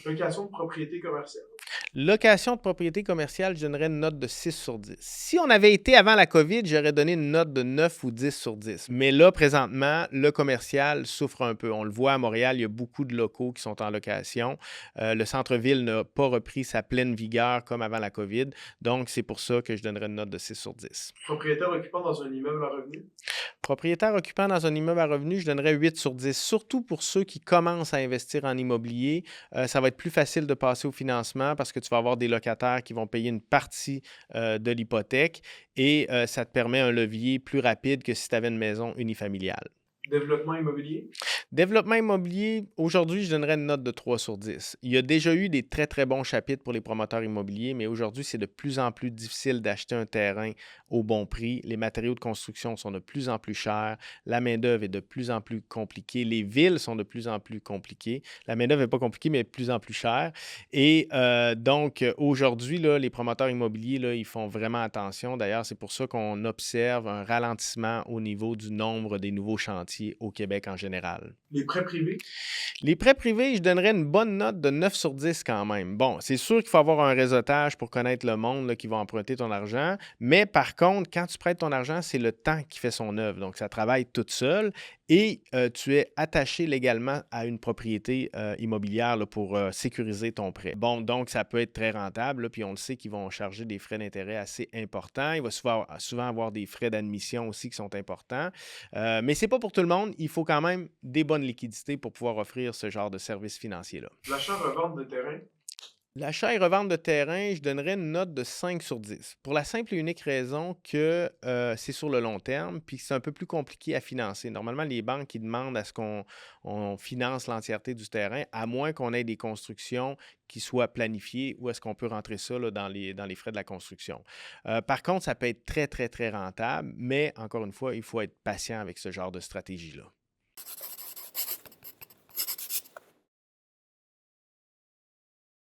Location de propriété commerciale. Location de propriété commerciale, je donnerais une note de 6 sur 10. Si on avait été avant la COVID, j'aurais donné une note de 9 ou 10 sur 10. Mais là, présentement, le commercial souffre un peu. On le voit à Montréal, il y a beaucoup de locaux qui sont en location. Le centre-ville n'a pas repris sa pleine vigueur comme avant la COVID. Donc, c'est pour ça que je donnerais une note de 6 sur 10. Propriétaire occupant dans un immeuble à revenu. Propriétaire occupant dans un immeuble à revenus, je donnerais 8 sur 10, surtout pour ceux qui commencent à investir en immobilier. Ça va être plus facile de passer au financement parce que tu vas avoir des locataires qui vont payer une partie de l'hypothèque et ça te permet un levier plus rapide que si tu avais une maison unifamiliale. Développement immobilier. Développement immobilier, aujourd'hui, je donnerais une note de 3 sur 10. Il y a déjà eu des très, très bons chapitres pour les promoteurs immobiliers, mais aujourd'hui, c'est de plus en plus difficile d'acheter un terrain au bon prix. Les matériaux de construction sont de plus en plus chers. La main-d'œuvre est de plus en plus compliquée. Les villes sont de plus en plus compliquées. La main-d'œuvre n'est pas compliquée, mais de plus en plus chère. Et donc, aujourd'hui, là, les promoteurs immobiliers, là, ils font vraiment attention. D'ailleurs, c'est pour ça qu'on observe un ralentissement au niveau du nombre des nouveaux chantiers au Québec en général. Les prêts privés. Les prêts privés, je donnerais une bonne note de 9 sur 10 quand même. Bon, c'est sûr qu'il faut avoir un réseautage pour connaître le monde là, qui va emprunter ton argent, mais par contre, quand tu prêtes ton argent, c'est le temps qui fait son œuvre. Donc, ça travaille toute seule et tu es attaché légalement à une propriété immobilière là, pour sécuriser ton prêt. Bon, donc, ça peut être très rentable, là, puis on le sait qu'ils vont charger des frais d'intérêt assez importants. Il va souvent avoir des frais d'admission aussi qui sont importants. Mais ce n'est pas pour tout le monde. Il faut quand même des bonnes liquidités pour pouvoir offrir ce genre de service financier-là. L'achat-revente de terrain. L'achat et revente de terrain, je donnerais une note de 5 sur 10. Pour la simple et unique raison que c'est sur le long terme, puis c'est un peu plus compliqué à financer. Normalement, les banques qui demandent à ce qu'on finance l'entièreté du terrain, à moins qu'on ait des constructions qui soient planifiées, ou est-ce qu'on peut rentrer ça là, dans les frais de la construction. Par contre, ça peut être très, très, très rentable, mais encore une fois, il faut être patient avec ce genre de stratégie-là.